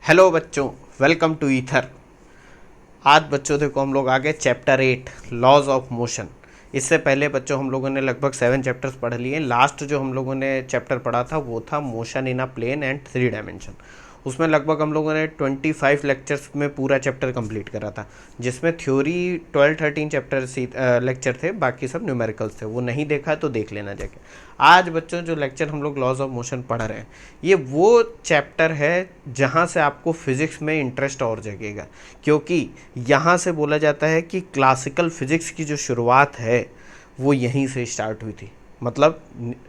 Hello बच्चों, welcome to ether. आज बच्चों देखो हम लोग आगे चैप्टर 8 लॉज ऑफ मोशन। इससे पहले बच्चों हम लोगों ने लगभग 7 चैप्टर्स पढ़ लिए। लास्ट जो हम लोगों ने चैप्टर पढ़ा था वो था motion in a plane and 3 dimension. उसमें लगभग हम लोगों ने 25 लेक्चर्स में पूरा चैप्टर कंप्लीट करा था, जिसमें थ्योरी 12-13 चैप्टर लेक्चर थे, बाकी सब न्यूमेरिकल्स थे। वो नहीं देखा तो देख लेना जाके। आज बच्चों जो लेक्चर हम लोग लॉज ऑफ मोशन पढ़ रहे हैं, ये वो चैप्टर है जहाँ से आपको फिज़िक्स में इंटरेस्ट और जगेगा, क्योंकि यहाँ से बोला जाता है कि क्लासिकल फिज़िक्स की जो शुरुआत है वो यहीं से स्टार्ट हुई थी, मतलब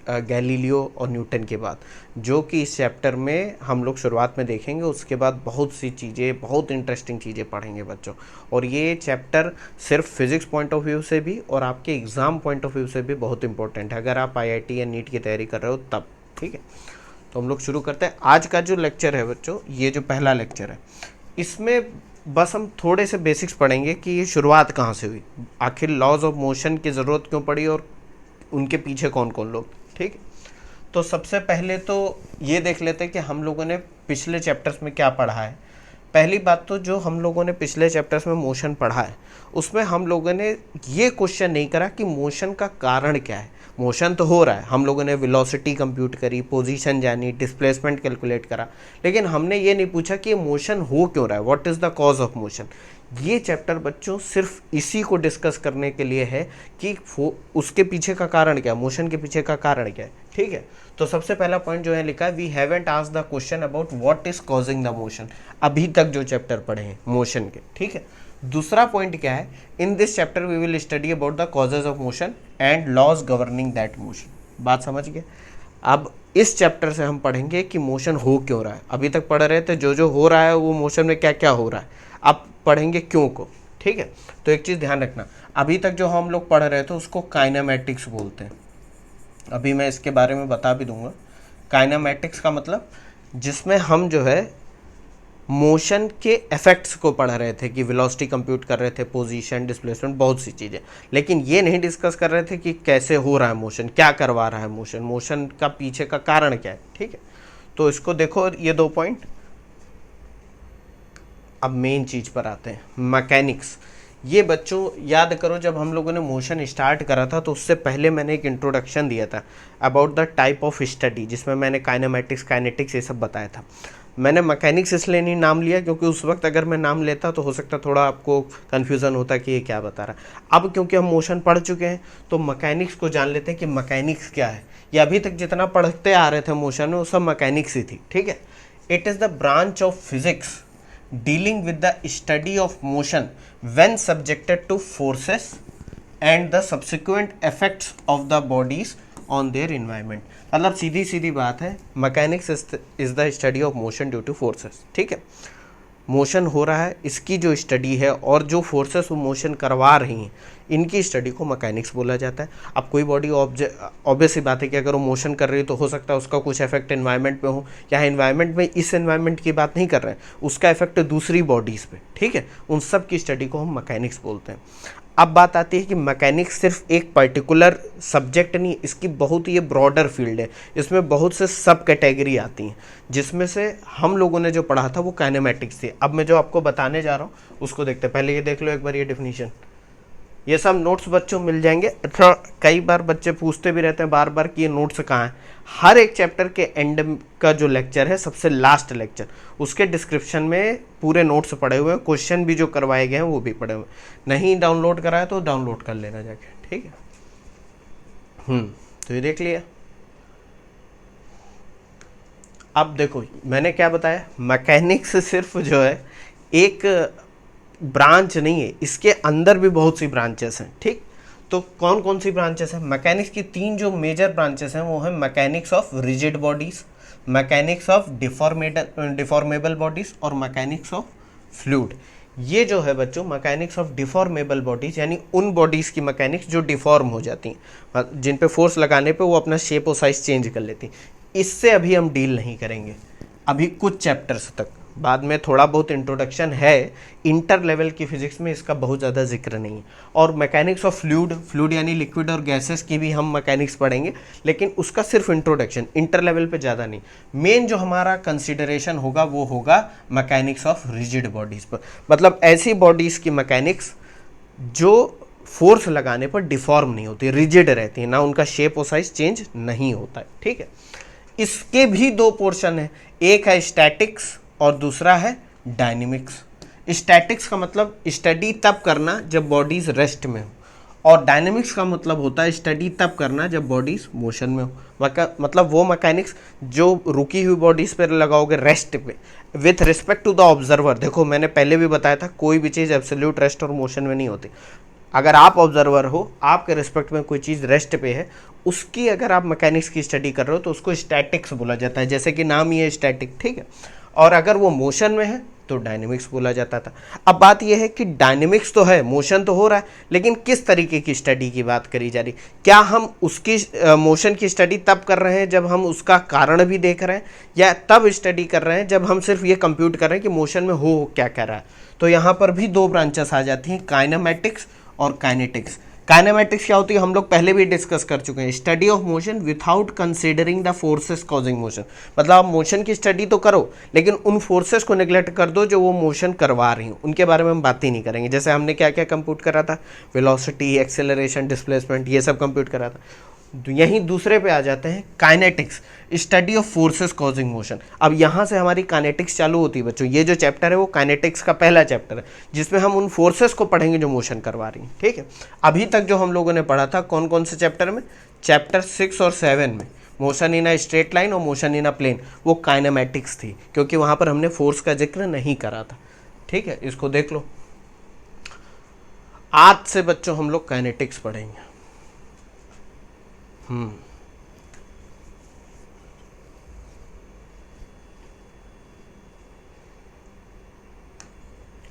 गैलीलियो और न्यूटन के बाद, जो कि इस चैप्टर में हम लोग शुरुआत में देखेंगे। उसके बाद बहुत सी चीज़ें, बहुत इंटरेस्टिंग चीज़ें पढ़ेंगे बच्चों। और ये चैप्टर सिर्फ फिज़िक्स पॉइंट ऑफ व्यू से भी और आपके एग्ज़ाम पॉइंट ऑफ व्यू से भी बहुत इंपॉर्टेंट है, अगर आप आईआईटी या नीट की तैयारी कर रहे हो तब। ठीक है, तो हम लोग शुरू करते हैं। आज का जो लेक्चर है बच्चों, ये जो पहला लेक्चर है, इसमें बस हम थोड़े से बेसिक्स पढ़ेंगे कि ये शुरुआत कहाँ से हुई, आखिर लॉज ऑफ मोशन की ज़रूरत क्यों पड़ी और उनके पीछे कौन कौन लोग। ठीक है, तो सबसे पहले तो ये देख लेते हैं कि हम लोगों ने पिछले चैप्टर्स में क्या पढ़ा है। पहली बात तो जो हम लोगों ने पिछले चैप्टर्स में मोशन पढ़ा है, उसमें हम लोगों ने ये क्वेश्चन नहीं करा कि मोशन का कारण क्या है। मोशन तो हो रहा है, हम लोगों ने वेलोसिटी कंप्यूट करी, पोजीशन जानी, डिस्प्लेसमेंट कैलकुलेट करा, लेकिन हमने ये नहीं पूछा कि मोशन हो क्यों रहा है, what is the cause of motion. ये चैप्टर बच्चों सिर्फ इसी को डिस्कस करने के लिए है कि उसके पीछे का कारण क्या है, मोशन के पीछे का कारण क्या है। ठीक है, तो सबसे पहला पॉइंट जो है लिखा है, we haven't asked the question about what is causing the motion, अभी तक जो चैप्टर पढ़े हैं मोशन के। ठीक है, दूसरा पॉइंट क्या है, in this chapter we will study about the causes of motion and laws governing that motion. बात समझ गए। अब इस चैप्टर से हम पढ़ेंगे कि मोशन हो क्यों रहा है। अभी तक पढ़ रहे थे जो जो हो रहा है वो मोशन में क्या क्या हो रहा है, अब पढ़ेंगे क्यों को। ठीक है, तो एक चीज़ ध्यान रखना, अभी तक जो हम लोग पढ़ रहे थे उसको काइनेमैटिक्स बोलते हैं। अभी मैं इसके बारे में बता भी दूंगा। काइनेमैटिक्स का मतलब जिसमें हम जो है मोशन के इफेक्ट्स को पढ़ रहे थे, कि वेलोसिटी कंप्यूट कर रहे थे, पोजीशन, डिस्प्लेसमेंट, बहुत सी चीज़ें, लेकिन ये नहीं डिस्कस कर रहे थे कि कैसे हो रहा है मोशन, क्या करवा रहा है मोशन, मोशन का पीछे का कारण क्या है। ठीक है, तो इसको देखो, ये 2 पॉइंट। अब मेन चीज़ पर आते हैं, मैकेनिक्स। ये बच्चों याद करो, जब हम लोगों ने मोशन स्टार्ट करा था तो उससे पहले मैंने एक इंट्रोडक्शन दिया था about the type of study, जिसमें मैंने काइनेमैटिक्स, काइनेटिक्स ये सब बताया था। मैंने मैकेनिक्स इसलिए नहीं नाम लिया क्योंकि उस वक्त अगर मैं नाम लेता तो हो सकता थोड़ा आपको कन्फ्यूज़न होता कि ये क्या बता रहा है। अब क्योंकि हम मोशन पढ़ चुके हैं तो मैकेनिक्स को जान लेते हैं कि मैकेनिक्स क्या है। या अभी तक जितना पढ़ते आ रहे थे मोशन में वो सब मैकेनिक्स ही थी। ठीक है, it is the branch of physics dealing with the study of motion when subjected to forces and the subsequent effects of the bodies on their environment। मतलब सीधी सीधी बात है, mechanics is the study of motion due two forces. ठीक है, motion हो रहा है, इसकी जो स्टडी है और जो फोर्सेस वो मोशन करवा रही हैं, इनकी स्टडी को मैकेनिक्स बोला जाता है। अब कोई बॉडी ऑब्वियस सी बात है कि अगर वो मोशन कर रही है तो हो सकता है उसका कुछ इफेक्ट एनवायरनमेंट पे हो, या एनवायरनमेंट में इस एनवायरनमेंट की बात नहीं कर रहे हैं, उसका इफेक्ट दूसरी बॉडीज़ पे। ठीक है, उन सब की स्टडी को हम मैकेनिक्स बोलते हैं। अब बात आती है कि मैकेनिक्स सिर्फ एक पर्टिकुलर सब्जेक्ट नहीं, इसकी बहुत ये ब्रॉडर फील्ड है, इसमें बहुत से सब कैटेगरी आती हैं, जिसमें से हम लोगों ने जो पढ़ा था वो काइनेमैटिक्स थी। अब मैं जो आपको बताने जा रहा हूँ उसको देखते हैं। पहले ये देख लो एक बार ये डेफिनेशन, ये सब नोट्स बच्चों मिल जाएंगे। अच्छा, कई बार बच्चे पूछते भी रहते हैं बार बार कि ये नोट्स कहाँ हैं। हर एक चैप्टर के एंड का जो लेक्चर है, सबसे लास्ट लेक्चर, उसके डिस्क्रिप्शन में पूरे नोट्स पड़े हुए हैं, क्वेश्चन भी जो करवाए गए हैं वो भी पड़े हुए हैं। नहीं डाउनलोड कराया तो डाउनलोड कर लेना जाके। ठीक है, तो ये देख लिया। अब देखो मैंने क्या बताया, मैकेनिक्स सिर्फ जो है एक ब्रांच नहीं है, इसके अंदर भी बहुत सी ब्रांचेस हैं। ठीक, तो कौन कौन सी ब्रांचेस हैं मैकेनिक्स की? 3 जो मेजर ब्रांचेस हैं वो है mechanics of rigid bodies, mechanics of deformable bodies और मैकेनिक्स ऑफ फ्लूइड। ये जो है बच्चों मैकेनिक्स ऑफ डिफॉर्मेबल बॉडीज, यानी उन बॉडीज़ की मैकेनिक्स जो डिफॉर्म हो जाती हैं, जिन पे फोर्स लगाने पे वो अपना शेप और साइज चेंज कर लेती हैं। इससे अभी हम डील नहीं करेंगे, अभी कुछ चैप्टर्स तक। बाद में थोड़ा बहुत इंट्रोडक्शन है, इंटर लेवल की फिजिक्स में इसका बहुत ज़्यादा जिक्र नहीं है। और मैकेनिक्स ऑफ फ्लूइड, फ्लूइड यानी लिक्विड और गैसेस की भी हम मैकेनिक्स पढ़ेंगे, लेकिन उसका सिर्फ इंट्रोडक्शन, इंटर लेवल पे ज़्यादा नहीं। मेन जो हमारा कंसिडरेशन होगा वो होगा मैकेनिक्स ऑफ रिजिड बॉडीज़ पर, मतलब ऐसी बॉडीज़ की मैकेनिक्स जो फोर्स लगाने पर डिफॉर्म नहीं होती, रिजिड रहती है, ना उनका शेप और साइज चेंज नहीं होता है। ठीक है, इसके भी दो पोर्शन है, एक है स्टैटिक्स और दूसरा है डायनेमिक्स। स्टैटिक्स का मतलब स्टडी तब करना जब बॉडीज रेस्ट में हो, और डायनेमिक्स का मतलब होता है स्टडी तब करना जब बॉडीज मोशन में हो। मतलब वो मैकेनिक्स जो रुकी हुई बॉडीज पर लगाओगे रेस्ट पे with respect to the observer. देखो मैंने पहले भी बताया था, कोई भी चीज़ एब्सोल्यूट रेस्ट और मोशन में नहीं होती। अगर आप ऑब्जर्वर हो, आपके रिस्पेक्ट में कोई चीज़ रेस्ट पे है, उसकी अगर आप मैकेनिक्स की स्टडी कर रहे हो तो उसको स्टैटिक्स बोला जाता है, जैसे कि नाम ही है स्टैटिक। ठीक है, और अगर वो मोशन में है तो डायनेमिक्स बोला जाता था। अब बात यह है कि डायनेमिक्स तो है, मोशन तो हो रहा है, लेकिन किस तरीके की स्टडी की बात करी जा रही। क्या हम उसकी मोशन की स्टडी तब कर रहे हैं जब हम उसका कारण भी देख रहे हैं, या तब स्टडी कर रहे हैं जब हम सिर्फ ये कंप्यूट कर रहे हैं कि मोशन में हो क्या कह रहा है। तो यहाँ पर भी दो ब्रांचेस आ जाती हैं, काइनेमेटिक्स और काइनेटिक्स। काइनेमेटिक्स क्या होती है हम लोग पहले भी डिस्कस कर चुके हैं, study of motion without considering the forces causing motion. मतलब आप मोशन की स्टडी तो करो, लेकिन उन फोर्सेस को नेग्लेक्ट कर दो जो वो मोशन करवा रही हैं, उनके बारे में हम बात ही नहीं करेंगे। जैसे हमने क्या क्या कंप्यूट करा था, वेलोसिटी, एक्सेलरेशन, डिस्प्लेसमेंट, ये सब कंप्यूट करा था। यहीं दूसरे पे आ जाते हैं kinetics, study of forces causing motion. अब यहाँ से हमारी काइनेटिक्स चालू होती है बच्चों। ये जो चैप्टर है वो काइनेटिक्स का पहला चैप्टर है, जिसमें हम उन फोर्सेस को पढ़ेंगे जो मोशन करवा रही हैं। ठीक है, अभी तक जो हम लोगों ने पढ़ा था कौन कौन से चैप्टर में, चैप्टर 6 और 7 में, motion in a straight line और मोशन इन अ प्लेन, वो काइनेमेटिक्स थी, क्योंकि वहाँ पर हमने फोर्स का जिक्र नहीं करा था। ठीक है, इसको देख लो। आज से बच्चों हम लोग काइनेटिक्स पढ़ेंगे।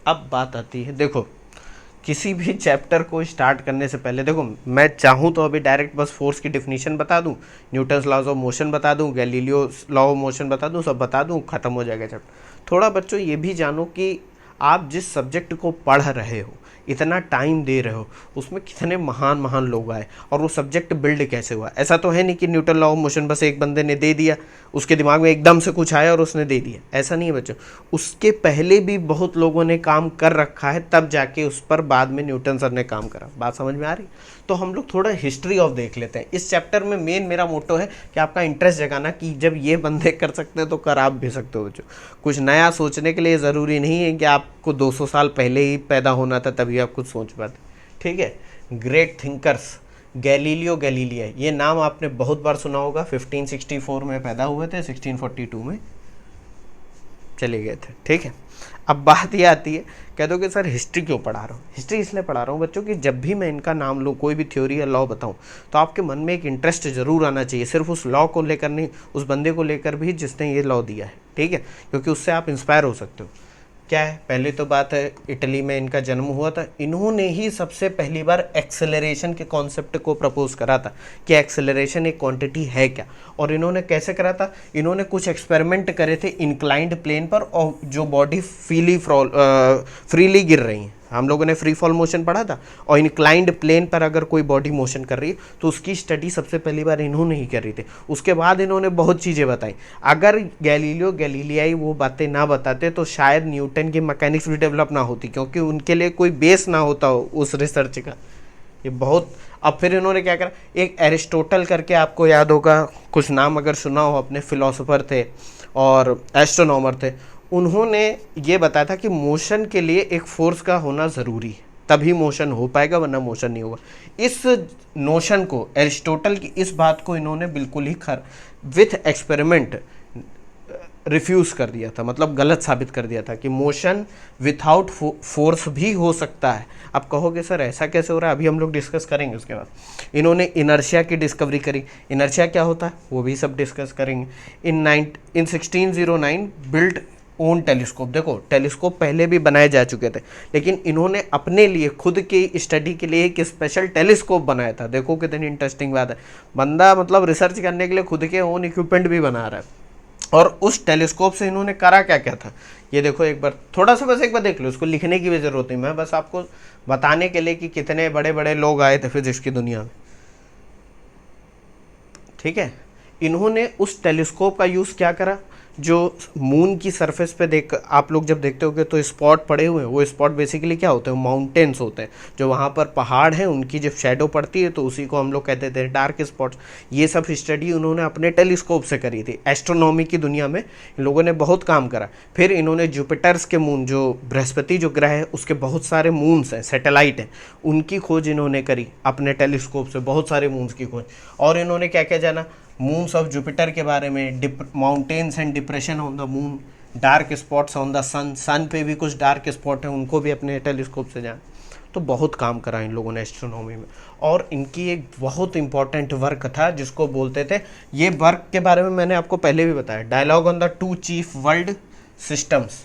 अब बात आती है, देखो किसी भी चैप्टर को स्टार्ट करने से पहले, देखो मैं चाहूँ तो अभी डायरेक्ट बस फोर्स की डेफिनेशन बता दूँ, न्यूटन्स लॉज ऑफ मोशन बता दूँ, गैलीलियो लॉ ऑफ मोशन बता दूँ, सब बता दूँ, खत्म हो जाएगा चैप्टर। थोड़ा बच्चों ये भी जानो कि आप जिस सब्जेक्ट को पढ़ रहे हो, इतना टाइम दे रहे हो, उसमें कितने महान महान लोग आए और वो सब्जेक्ट बिल्ड कैसे हुआ। ऐसा तो है नहीं कि न्यूटन लॉ ऑफ मोशन बस एक बंदे ने दे दिया, उसके दिमाग में एकदम से कुछ आया और उसने दे दिया, ऐसा नहीं है बच्चों। उसके पहले भी बहुत लोगों ने काम कर रखा है, तब जाके उस पर बाद में न्यूटन सर ने काम करा। बात समझ में आ रही? तो हम लोग थोड़ा हिस्ट्री ऑफ देख लेते हैं इस चैप्टर में। मेन मेरा मोटो है कि आपका इंटरेस्ट जगाना, कि जब ये बंदे कर सकते हैं तो कर आप भी सकते हो बच्चों। कुछ नया सोचने के लिए ज़रूरी नहीं है कि आपको 200 साल पहले ही पैदा होना था तभी आप कुछ सोच पाते। ठीक है, ग्रेट थिंकर्स, गैलीलियो गैलीलिया, ये नाम आपने बहुत बार सुना होगा। 1564 में पैदा हुए थे, 1642 में चले गए थे। ठीक है, अब बात ये आती है, कह दो कि सर हिस्ट्री क्यों पढ़ा रहा हूँ। हिस्ट्री इसलिए पढ़ा रहा हूँ बच्चों कि जब भी मैं इनका नाम लूँ, कोई भी थ्योरी या लॉ बताऊँ, तो आपके मन में एक इंटरेस्ट जरूर आना चाहिए, सिर्फ उस लॉ को लेकर नहीं, उस बंदे को लेकर भी जिसने ये लॉ दिया है। ठीक है, क्योंकि उससे आप इंस्पायर हो सकते हो। क्या है, पहले तो बात है इटली में इनका जन्म हुआ था। इन्होंने ही सबसे पहली बार एक्सेलरेशन के कॉन्सेप्ट को प्रपोज करा था कि एक्सेलरेशन एक क्वांटिटी है क्या, और इन्होंने कैसे करा था। इन्होंने कुछ एक्सपेरिमेंट करे थे इंक्लाइंड प्लेन पर, और जो बॉडी फ्रीली गिर रही है, हम लोगों ने फ्री फॉल मोशन पढ़ा था, और इंक्लाइंड प्लेन पर अगर कोई बॉडी मोशन कर रही है तो उसकी स्टडी सबसे पहली बार इन्होंने ही करी थी। उसके बाद इन्होंने बहुत चीज़ें बताई। अगर गैलीलियो गैलीलियाई वो बातें ना बताते तो शायद न्यूटन की मैकेनिक्स भी डेवलप ना होती, क्योंकि उनके लिए कोई बेस ना होता उस रिसर्च का। ये बहुत। अब फिर इन्होंने क्या करा, एक एरिस्टोटल करके, आपको याद होगा, कुछ नाम अगर सुना हो, अपने फिलोसोफर थे और एस्ट्रोनॉमर थे। उन्होंने ये बताया था कि मोशन के लिए एक फोर्स का होना ज़रूरी है, तभी मोशन हो पाएगा, वरना मोशन नहीं होगा। इस नोशन को, एरिस्टोटल की इस बात को इन्होंने बिल्कुल ही विथ एक्सपेरिमेंट रिफ्यूज़ कर दिया था, मतलब गलत साबित कर दिया था कि मोशन विथआउट फोर्स भी हो सकता है। आप कहोगे सर ऐसा कैसे हो रहा है, अभी हम लोग डिस्कस करेंगे। उसके बाद इन्होंने इनर्शिया की डिस्कवरी करी। इनर्शिया क्या होता है वो भी सब डिस्कस करेंगे। इन 1609 बिल्ड ओन टेलीस्कोप। देखो टेलीस्कोप पहले भी बनाए जा चुके थे, लेकिन इन्होंने अपने लिए खुद की स्टडी के लिए एक स्पेशल टेलीस्कोप बनाया था। देखो कितनी इंटरेस्टिंग बात है, बंदा मतलब रिसर्च करने के लिए खुद के ओन इक्विपमेंट भी बना रहा है। और उस टेलीस्कोप से इन्होंने करा क्या क्या था, ये देखो एक बार थोड़ा सा बस एक बार देख लो, उसको लिखने की भी जरूरत नहीं, मैं बस आपको बताने के लिए कि कितने बड़े बड़े लोग आए थे फिजिक्स की दुनिया में। ठीक है, इन्होंने उस टेलीस्कोप का यूज़ क्या करा, जो मून की सरफेस पे देख आप लोग जब देखते होगे तो स्पॉट पड़े हुए हैं, वो स्पॉट बेसिकली क्या होते हैं, माउंटेन्स होते हैं, जो वहाँ पर पहाड़ हैं उनकी जब शेडो पड़ती है तो उसी को हम लोग कहते थे डार्क स्पॉट्स। ये सब स्टडी उन्होंने अपने टेलीस्कोप से करी थी। एस्ट्रोनॉमी की दुनिया में इन लोगों ने बहुत काम करा। फिर इन्होंने जुपिटर्स के मून, जो बृहस्पति जो ग्रह है उसके बहुत सारे मून्स हैं, सैटेलाइट हैं, उनकी खोज इन्होंने करी अपने टेलीस्कोप से, बहुत सारे मून्स की खोज। और इन्होंने क्या क्या जाना, मून्स ऑफ जुपिटर के बारे में, mountains and depression on the moon, dark spots on the sun, sun पे भी कुछ डार्क स्पॉट है उनको भी अपने टेलीस्कोप से जाना। तो बहुत काम करा इन लोगों ने एस्ट्रोनॉमी में। और इनकी एक बहुत इंपॉर्टेंट वर्क था जिसको बोलते थे, ये वर्क के बारे में मैंने आपको पहले भी बताया, dialogue on the two chief world systems,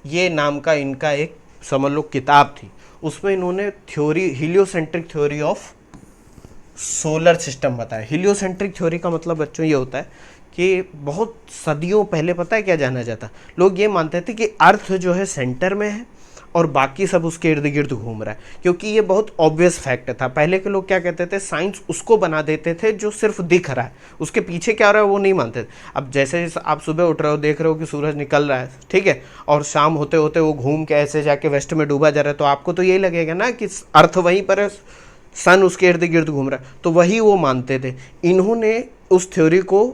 ये नाम का इनका एक समझ लो किताब थी। उसमें इन्होंने theory, heliocentric theory of solar system बताया। हीलियोसेंट्रिक थ्योरी का मतलब बच्चों ये होता है कि बहुत सदियों पहले पता है क्या जाना जाता, लोग ये मानते थे कि अर्थ जो है सेंटर में है और बाकी सब उसके इर्द गिर्द घूम रहा है, क्योंकि ये बहुत ऑब्वियस फैक्ट था। पहले के लोग क्या कहते थे, साइंस उसको बना देते थे जो सिर्फ दिख रहा है, उसके पीछे क्या हो रहा है वो नहीं मानते थे। अब जैसे आप सुबह उठ रहे हो, देख रहे हो कि सूरज निकल रहा है, ठीक है, और शाम होते होते वो घूम के ऐसे जाके वेस्ट में डूबा जा रहा है, तो आपको तो यही लगेगा ना कि अर्थ वहीं पर है, सन उसके इर्द गिर्द घूम रहा है, तो वही वो मानते थे। इन्होंने उस थ्योरी को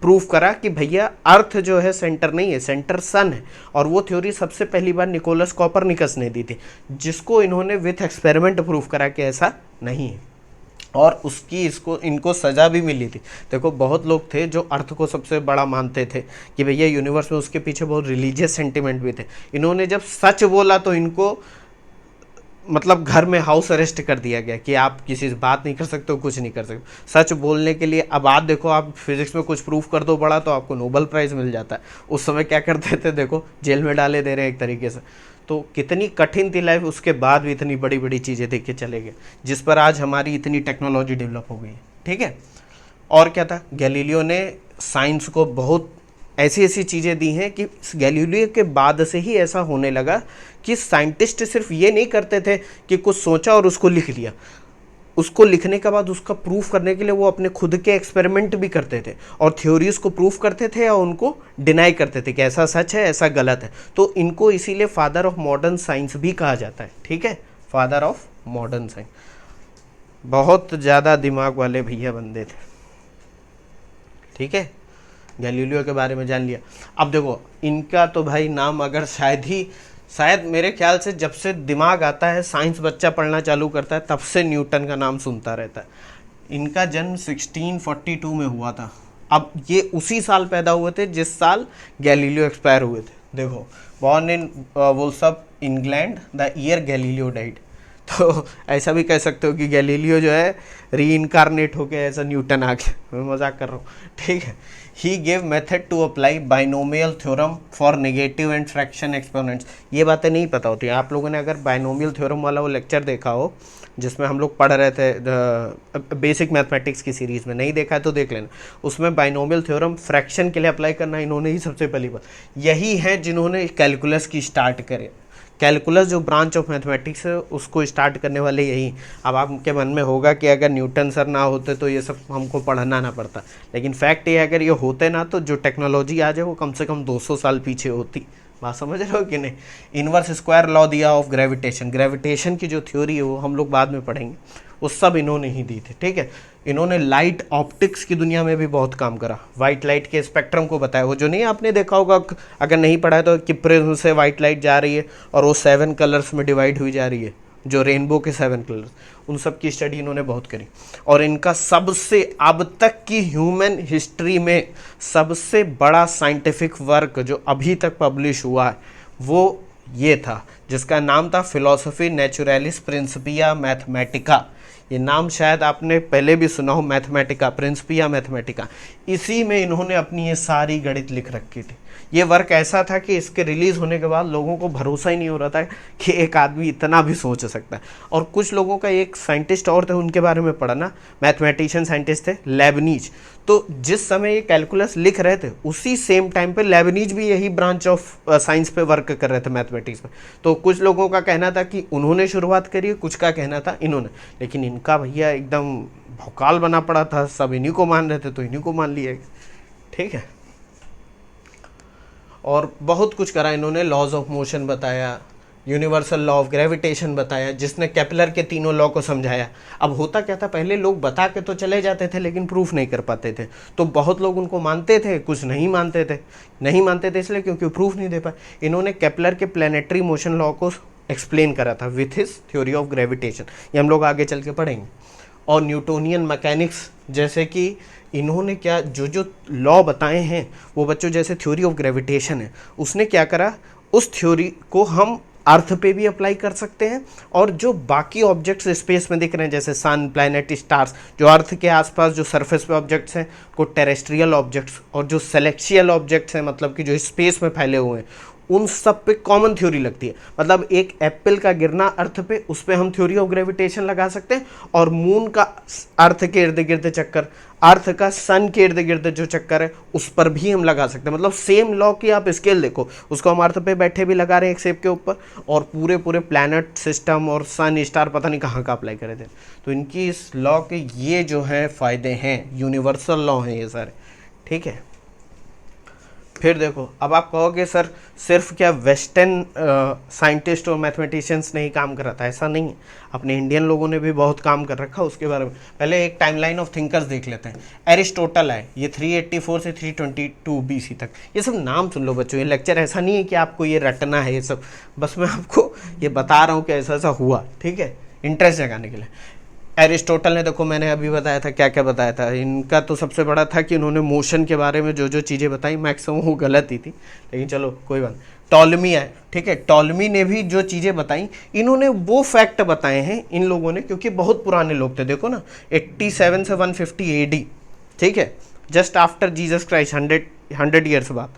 प्रूव करा कि भैया अर्थ जो है सेंटर नहीं है, सेंटर सन है। और वो थ्योरी सबसे पहली बार निकोलस कॉपरनिकस ने दी थी, जिसको इन्होंने विथ एक्सपेरिमेंट प्रूव करा कि ऐसा नहीं है। और उसकी इनको सज़ा भी मिली थी। देखो बहुत लोग थे जो अर्थ को सबसे बड़ा मानते थे कि भैया यूनिवर्स में, उसके पीछे बहुत रिलीजियस सेंटिमेंट भी थे। इन्होंने जब सच बोला तो इनको मतलब घर में हाउस अरेस्ट कर दिया गया कि आप किसी से बात नहीं कर सकते हो, कुछ नहीं कर सकते सच बोलने के लिए। अब आप देखो, आप फिजिक्स में कुछ प्रूफ कर दो बड़ा तो आपको नोबेल प्राइज़ मिल जाता है। उस समय क्या करते थे, देखो जेल में डाले दे रहे हैं एक तरीके से। तो कितनी कठिन थी लाइफ, उसके बाद भी इतनी बड़ी बड़ी चीज़ें देख के चले गए, जिस पर आज हमारी इतनी टेक्नोलॉजी डेवलप हो गई है। ठीक है, और क्या था, गैलीलियो ने साइंस को बहुत ऐसी ऐसी चीज़ें दी हैं कि गैलीलियो के बाद से ही ऐसा होने लगा कि साइंटिस्ट सिर्फ ये नहीं करते थे कि कुछ सोचा और उसको लिख लिया, उसको लिखने के बाद उसका प्रूफ करने के लिए वो अपने खुद के एक्सपेरिमेंट भी करते थे और थ्योरीज को प्रूफ करते थे या उनको डिनाई करते थे कि ऐसा सच है, ऐसा गलत है। तो इनको इसीलिए फादर ऑफ मॉडर्न साइंस भी कहा जाता है। ठीक है, फादर ऑफ मॉडर्न साइंस। बहुत ज़्यादा दिमाग वाले भैया बंदे थे। ठीक है, गैलीलियो के बारे में जान लिया। अब देखो इनका तो भाई नाम अगर शायद मेरे ख्याल से जब से दिमाग आता है, साइंस बच्चा पढ़ना चालू करता है, तब से न्यूटन का नाम सुनता रहता है। इनका जन्म 1642 में हुआ था। अब ये उसी साल पैदा हुए थे जिस साल गैलीलियो एक्सपायर हुए थे। देखो, born in Woolsthorpe England the year Galileo died. तो ऐसा भी कह सकते हो कि गैलीलियो जो है री इनकारनेट होके ऐसा न्यूटन आ गया। मैं मजाक कर रहा हूँ, ठीक है। He gave method to apply binomial theorem for negative and fraction exponents. ये बातें नहीं पता होती। आप लोगों ने अगर बाइनोमियल थ्योरम वाला वो लेक्चर देखा हो जिसमें हम लोग पढ़ रहे थे बेसिक मैथमेटिक्स की सीरीज़ में, नहीं देखा है तो देख लेना। उसमें बाइनोमियल थ्योरम फ्रैक्शन के लिए अप्लाई करना इन्होंने ही सबसे पहली बार, यही है जिन्होंने कैलकुलस की स्टार्ट करे। कैलकुलस जो ब्रांच ऑफ मैथमेटिक्स है उसको स्टार्ट करने वाले यही। अब आपके मन में होगा कि अगर न्यूटन सर ना होते तो ये सब हमको पढ़ना ना पड़ता, लेकिन फैक्ट ये है अगर ये होते ना तो जो टेक्नोलॉजी आज है वो कम से कम 200 साल पीछे होती। बात समझ रहे हो कि नहीं। इन्वर्स स्क्वायर लॉ दिया ऑफ ग्रेविटेशन, ग्रेविटेशन की जो थ्योरी है वो हम लोग बाद में पढ़ेंगे, वो सब इन्होंने ही दी थी। ठीक है, इन्होंने लाइट ऑप्टिक्स की दुनिया में भी बहुत काम करा। वाइट लाइट के स्पेक्ट्रम को बताया, वो जो नहीं आपने देखा होगा, अगर नहीं पढ़ा है तो कि प्रिज्म से वाइट लाइट जा रही है और वो 7 कलर्स में डिवाइड हुई जा रही है, जो रेनबो के 7 कलर्स, उन सब की स्टडी इन्होंने बहुत करी। और इनका सबसे अब तक की ह्यूमन हिस्ट्री में सबसे बड़ा साइंटिफिक वर्क जो अभी तक पब्लिश हुआ है वो ये था, जिसका नाम था फिलोसफी नेचुरलिस प्रिंसिपिया मैथमेटिका। ये नाम शायद आपने पहले भी सुना हो, मैथमेटिका, प्रिंसिपिया मैथमेटिका। इसी में इन्होंने अपनी ये सारी गणित लिख रखी थी। ये वर्क ऐसा था कि इसके रिलीज होने के बाद लोगों को भरोसा ही नहीं हो रहा था कि एक आदमी इतना भी सोच सकता है। और कुछ लोगों का, एक साइंटिस्ट और थे, उनके बारे में पढ़ा ना, मैथमेटिशियन साइंटिस्ट थे लेबनीज। तो जिस समय ये कैलकुलस लिख रहे थे उसी सेम टाइम पे लेबनीज भी यही ब्रांच ऑफ साइंस पे वर्क कर रहे थे, मैथमेटिक्स में। तो कुछ लोगों का कहना था कि उन्होंने शुरुआत करी, कुछ का कहना था इन्होंने, लेकिन इनका भैया एकदम भौकाल बना पड़ा था, सब इन्हीं को मान रहे थे तो इन्हीं को मान लिया। ठीक है, और बहुत कुछ करा इन्होंने। लॉज ऑफ मोशन बताया, यूनिवर्सल लॉ ऑफ ग्रेविटेशन बताया, जिसने केपलर के तीनों लॉ को समझाया। अब होता क्या था, पहले लोग बता के तो चले जाते थे लेकिन प्रूफ नहीं कर पाते थे, तो बहुत लोग उनको मानते थे, कुछ नहीं मानते थे इसलिए क्योंकि प्रूफ नहीं दे पाए। इन्होंने केपलर के प्लैनेटरी मोशन लॉ को एक्सप्लेन करा था with his theory of gravitation, ये हम लोग आगे चल के पढ़ेंगे। और न्यूटोनियन मैकेनिक्स, जैसे कि इन्होंने क्या जो जो लॉ बताए हैं वो बच्चों, जैसे थ्योरी ऑफ ग्रेविटेशन है, उसने क्या करा, उस थ्योरी को हम अर्थ पे भी अप्लाई कर सकते हैं, और जो बाकी ऑब्जेक्ट्स स्पेस में दिख रहे हैं जैसे सन, प्लैनेट, स्टार्स, जो अर्थ के आसपास जो सरफेस पे ऑब्जेक्ट्स हैं को टेरेस्ट्रियल ऑब्जेक्ट्स, और जो सेलेक्शियल ऑब्जेक्ट्स हैं मतलब कि जो स्पेस में फैले हुए हैं, उन सब पे कॉमन थ्योरी लगती है। मतलब एक एप्पल का गिरना अर्थ पे, उस पर हम थ्योरी ऑफ ग्रेविटेशन लगा सकते हैं, और मून का अर्थ के इर्द गिर्द चक्कर, अर्थ का सन के इर्द गिर्द जो चक्कर है, उस पर भी हम लगा सकते हैं। मतलब सेम लॉ की आप स्केल देखो, उसको हम अर्थ पे बैठे भी लगा रहे हैं एक शेप के ऊपर, और पूरे पूरे प्लैनेट सिस्टम और सन, स्टार, पता नहीं कहाँ का अप्लाई करे थे। तो इनकी इस लॉ के ये जो है फ़ायदे हैं, यूनिवर्सल लॉ हैं ये सारे। ठीक है, फिर देखो, अब आप कहोगे सर सिर्फ क्या वेस्टर्न साइंटिस्ट और मैथमेटिशियंस ने ही काम कर रहा था, ऐसा नहीं है, अपने इंडियन लोगों ने भी बहुत काम कर रखा उसके बारे में। पहले एक टाइमलाइन ऑफ थिंकर्स देख लेते हैं। एरिस्टोटल है, ये 384 से 322 BC तक। ये सब नाम सुन लो बच्चों, ये लेक्चर ऐसा नहीं है कि आपको ये रटना है ये सब, बस मैं आपको ये बता रहा हूँ कि ऐसा ऐसा हुआ, ठीक है, इंटरेस्ट जगाने के लिए। एरिस्टोटल ने, देखो मैंने अभी बताया था क्या क्या बताया था, इनका तो सबसे बड़ा था कि उन्होंने मोशन के बारे में जो जो चीज़ें बताई मैक्सिमम वो गलत ही थी, लेकिन चलो कोई बात। टॉलमी है, ठीक है, टॉलमी ने भी जो चीज़ें बताई, इन्होंने वो फैक्ट बताए हैं इन लोगों ने, क्योंकि बहुत पुराने लोग थे। देखो ना, 87 से 150 AD, ठीक है, just after Jesus Christ, 100 years बाद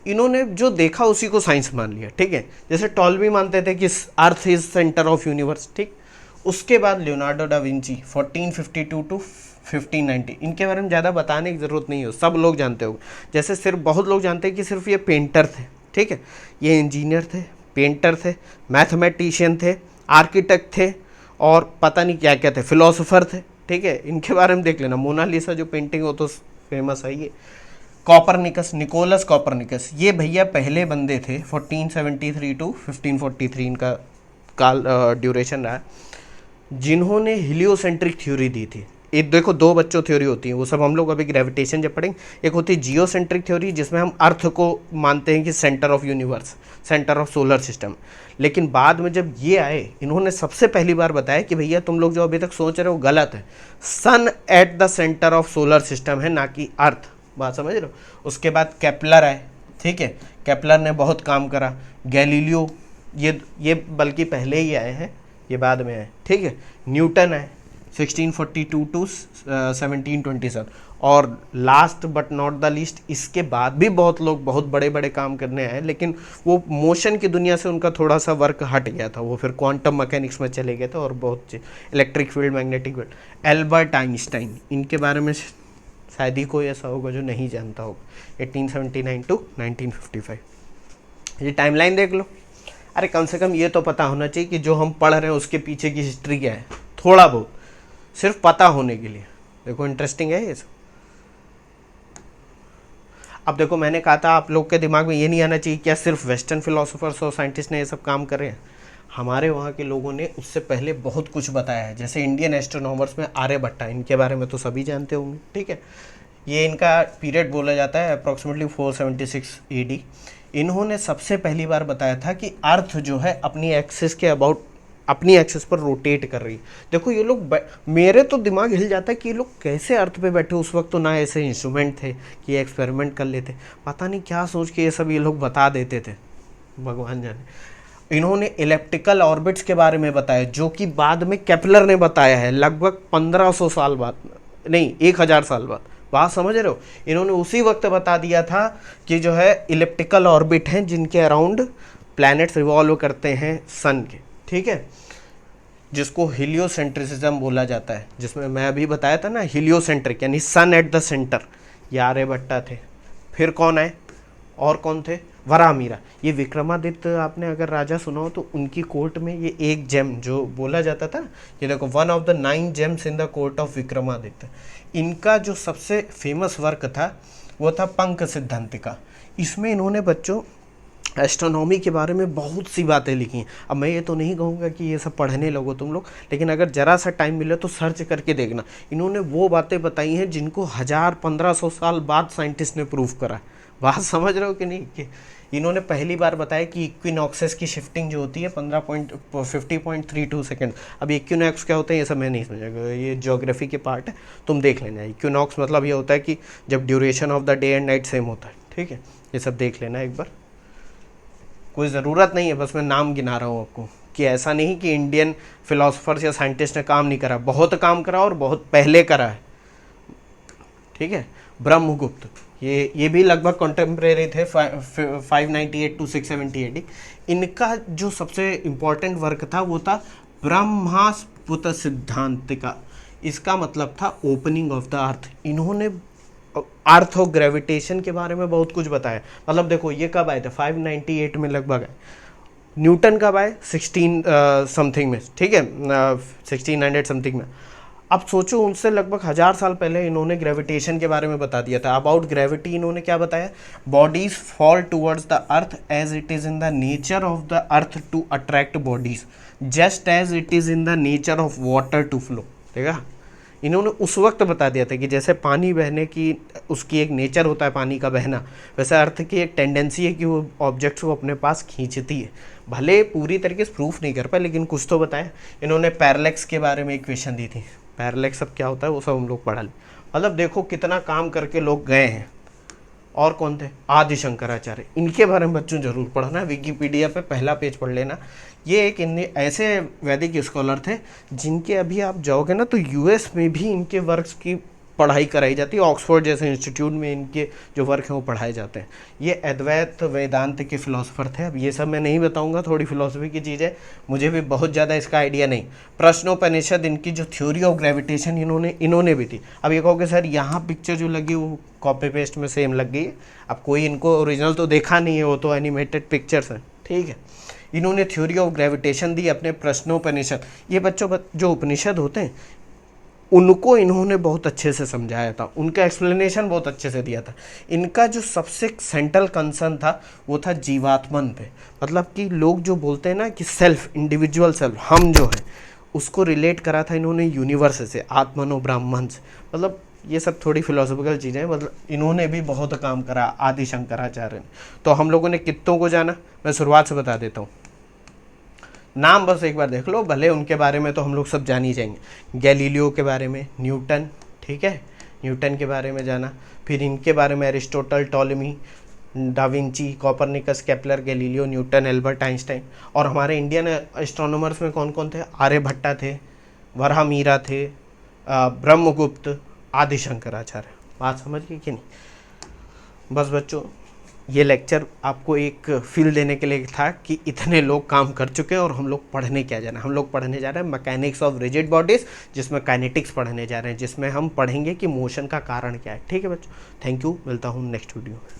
इन्होंने जो देखा उसी को साइंस मान लिया। ठीक है, जैसे टॉलमी मानते थे कि earth is centre of universe, ठीक। उसके बाद लियोनार्डो डा विंची 1452 टू 1590, इनके बारे में ज़्यादा बताने की ज़रूरत नहीं हो, सब लोग जानते हो। जैसे सिर्फ बहुत लोग जानते हैं कि सिर्फ ये पेंटर थे, ठीक है, ये इंजीनियर थे, पेंटर थे, मैथमेटिशियन थे, आर्किटेक्ट थे, और पता नहीं क्या क्या थे, फिलोसोफर थे। ठीक है, इनके बारे में देख लेना, मोनालिसा जो पेंटिंग हो तो फेमस है ये। कॉपरनिकस, निकोलस कॉपरनिकस, ये भैया पहले बंदे थे, 1473 टू 1543 इनका काल ड्यूरेशन रहा, जिन्होंने हिलियोसेंट्रिक थ्योरी दी थी। एक देखो, दो बच्चों थ्योरी होती है, वो सब हम लोग अभी ग्रेविटेशन जब पढ़ेंगे। एक होती है जियोसेंट्रिक थ्योरी, जिसमें हम अर्थ को मानते हैं कि centre of universe, centre of solar system. लेकिन बाद में जब ये आए, इन्होंने सबसे पहली बार बताया कि भैया तुम लोग जो अभी तक सोच रहे हो गलत है, sun at the centre of solar system है, ना कि अर्थ। बात समझ रहे हो। उसके बाद केपलर आए, ठीक है, केपलर ने बहुत काम करा। गैलीलियो, ये बल्कि पहले ही आए हैं, ये बाद में है, ठीक है। न्यूटन है 1642 टू 1727। और last but not the least, इसके बाद भी बहुत लोग बहुत बड़े बड़े काम करने आए, लेकिन वो मोशन की दुनिया से उनका थोड़ा सा वर्क हट गया था, वो फिर क्वांटम मैकेनिक्स में चले गए थे और बहुत electric field, magnetic field. Albert Einstein, इनके बारे में शायद ही कोई ऐसा होगा जो नहीं जानता होगा। 1879 टू 1955, ये टाइमलाइन देख लो। अरे कम से कम ये तो पता होना चाहिए कि जो हम पढ़ रहे हैं उसके पीछे की हिस्ट्री क्या है, थोड़ा बहुत, सिर्फ पता होने के लिए। देखो इंटरेस्टिंग है ये सब। अब देखो, मैंने कहा था आप लोग के दिमाग में ये नहीं आना चाहिए क्या सिर्फ वेस्टर्न फिलोसोफर्स और साइंटिस्ट ने ये सब काम करे हैं। हमारे वहाँ के लोगों ने उससे पहले बहुत कुछ बताया है। जैसे इंडियन एस्ट्रोनॉमर्स में आर्यभट्टा, इनके बारे में तो सभी जानते होंगे, ठीक है। ये इनका पीरियड बोला जाता है अप्रॉक्सीमेटली 476 AD। इन्होंने सबसे पहली बार बताया था कि अर्थ जो है अपनी एक्सिस के अबाउट, अपनी एक्सिस पर रोटेट कर रही है। देखो ये लोग, मेरे तो दिमाग हिल जाता है कि ये लोग कैसे अर्थ पे बैठे। उस वक्त तो ना ऐसे इंस्ट्रूमेंट थे कि ये एक्सपेरिमेंट कर लेते, पता नहीं क्या सोच के ये सब ये लोग बता देते थे, भगवान जाने। इन्होंने इलिप्टिकल ऑर्बिट्स के बारे में बताया, जो कि बाद में केपलर ने बताया है लगभग 1500 साल बाद, नहीं 1000 साल बाद। बात समझ रहे हो, इन्होंने उसी वक्त बता दिया था कि जो है इलिप्टिकल ऑर्बिट हैं जिनके अराउंड प्लैनेट्स रिवॉल्व करते हैं सन के, ठीक है, जिसको हीलियोसेंट्रिसिज्म बोला जाता है, जिसमें मैं अभी बताया था ना हीलियोसेंट्रिक यानी सन एट द सेंटर, ये आर्यभट्टा थे। फिर कौन आए, और कौन थे, वराहमिहिर। ये विक्रमादित्य आपने अगर राजा सुना हो तो उनकी कोर्ट में ये एक जेम जो बोला जाता था, ये देखो 1 of the 9 James in the court of Vikramaditya. इनका जो सबसे फेमस वर्क था वो था पंख सिद्धांतिका। इसमें इन्होंने बच्चों एस्ट्रोनॉमी के बारे में बहुत सी बातें लिखी हैं। अब मैं ये तो नहीं कहूँगा कि ये सब पढ़ने लगो तुम लोग, लेकिन अगर ज़रा सा टाइम मिले तो सर्च करके देखना। इन्होंने वो बातें बताई हैं जिनको 1000-1500 साल बाद साइंटिस्ट ने प्रूव करा। बात समझ रहे हो कि नहीं, कि इन्होंने पहली बार बताया कि इक्विनॉक्सेस की शिफ्टिंग जो होती है 50.32 सेकेंड। अब इक्विनॉक्स क्या होता है ये सब मैं नहीं समझाऊंगा, ये ज्योग्राफी के पार्ट है, तुम देख लेना। इक्विनॉक्स मतलब ये होता है कि जब duration of the day and night same होता है, ठीक है, ये सब देख लेना एक बार। कोई ज़रूरत नहीं है, बस मैं नाम गिना रहा हूँ आपको, कि ऐसा नहीं कि इंडियन फिलोसफर्स या साइंटिस्ट ने काम नहीं करा, बहुत काम करा और बहुत पहले करा है, ठीक है। ब्रह्मगुप्त ये भी लगभग कॉन्टेम्प्रेरी थे, 598 to 670 AD। इनका जो सबसे इम्पोर्टेंट वर्क था वो था ब्रह्मास्पुत सिद्धांतिका। इसका मतलब था ओपनिंग ऑफ द अर्थ। इन्होंने अर्थ और ग्रेविटेशन के बारे में बहुत कुछ बताया। मतलब देखो ये कब आए थे, 598 में लगभग आए। न्यूटन कब आए, 16 समथिंग में, ठीक है, 1600 समथिंग में। अब सोचो उनसे लगभग 1000 साल पहले इन्होंने ग्रेविटेशन के बारे में बता दिया था। अबाउट ग्रेविटी इन्होंने क्या बताया, bodies fall towards the earth as it is in the nature of the earth to attract bodies, just as it is in the nature of water to flow. देखा, इन्होंने उस वक्त बता दिया था कि जैसे पानी बहने की उसकी एक नेचर होता है पानी का बहना, वैसे अर्थ की एक टेंडेंसी है कि वो ऑब्जेक्ट्स को अपने पास खींचती है। भले पूरी तरीके से प्रूफ नहीं कर पाए लेकिन कुछ तो बताया। इन्होंने पैरालेक्स के बारे में इक्वेशन दी थी, पैरालेक्स अब क्या होता है वो सब हम लोग पढ़ा लें। मतलब देखो कितना काम करके लोग गए हैं। और कौन थे, आदि शंकराचार्य, इनके बारे में बच्चों जरूर पढ़ना, विकिपीडिया पे पहला पेज पढ़ लेना। ये एक ऐसे वैदिक स्कॉलर थे जिनके अभी आप जाओगे ना तो यूएस में भी इनके वर्क्स की पढ़ाई कराई जाती है, ऑक्सफोर्ड जैसे इंस्टीट्यूट में इनके जो वर्क हैं वो पढ़ाए जाते हैं। ये अद्वैत वेदांत के फिलोसफर थे। अब ये सब मैं नहीं बताऊंगा, थोड़ी फिलोसफी की चीज़ है, मुझे भी बहुत ज़्यादा इसका आइडिया नहीं। प्रश्नोपनिषद, इनकी जो थ्योरी ऑफ ग्रेविटेशन इन्होंने भी थी। अब ये कहोगे सर यहाँ पिक्चर जो लगी वो कॉपी पेस्ट में सेम लग गई है। अब कोई इनको ओरिजिनल तो देखा नहीं है, वो तो एनिमेटेड पिक्चर्स हैं, ठीक है। इन्होंने थ्योरी ऑफ ग्रेविटेशन दी अपने प्रश्नोपनिषद। ये बच्चों जो उपनिषद होते हैं उनको इन्होंने बहुत अच्छे से समझाया था, उनका एक्सप्लेनेशन बहुत अच्छे से दिया था। इनका जो सबसे सेंट्रल कंसर्न था वो था जीवात्मन पे। मतलब कि लोग जो बोलते हैं ना कि सेल्फ, इंडिविजुअल सेल्फ, हम जो है, उसको रिलेट करा था इन्होंने यूनिवर्स से, आत्मनो ब्राह्मण से। मतलब ये सब थोड़ी फिलोसफिकल चीज़ें हैं, मतलब इन्होंने भी बहुत काम करा आदि शंकराचार्य ने। तो हम लोगों ने कितनों को जाना, मैं शुरुआत से बता देता हूँ। नाम बस एक बार देख लो, भले उनके बारे में तो हम लोग सब जान ही जाएंगे। गैलीलियो के बारे में, न्यूटन, ठीक है, न्यूटन के बारे में जाना। फिर इनके बारे में Aristotle, Ptolemy, da Vinci, Copernicus, Kepler, Galileo, Newton, Albert Einstein. और हमारे इंडियन एस्ट्रोनॉमर्स में कौन कौन थे, आर्यभट्टा थे, वराहमिहिर थे, ब्रह्मगुप्त, आदि शंकराचार्य। बात समझ गई कि नहीं। बस बच्चों ये लेक्चर आपको एक फील देने के लिए था कि इतने लोग काम कर चुके हैं और हम लोग पढ़ने क्या जा रहे हैं। हम लोग पढ़ने जा रहे हैं मैकेनिक्स ऑफ रिजिड बॉडीज, जिसमें काइनेटिक्स पढ़ने जा रहे हैं, जिसमें हम पढ़ेंगे कि मोशन का कारण क्या है। ठीक है बच्चों, थैंक यू, मिलता हूँ नेक्स्ट वीडियो में।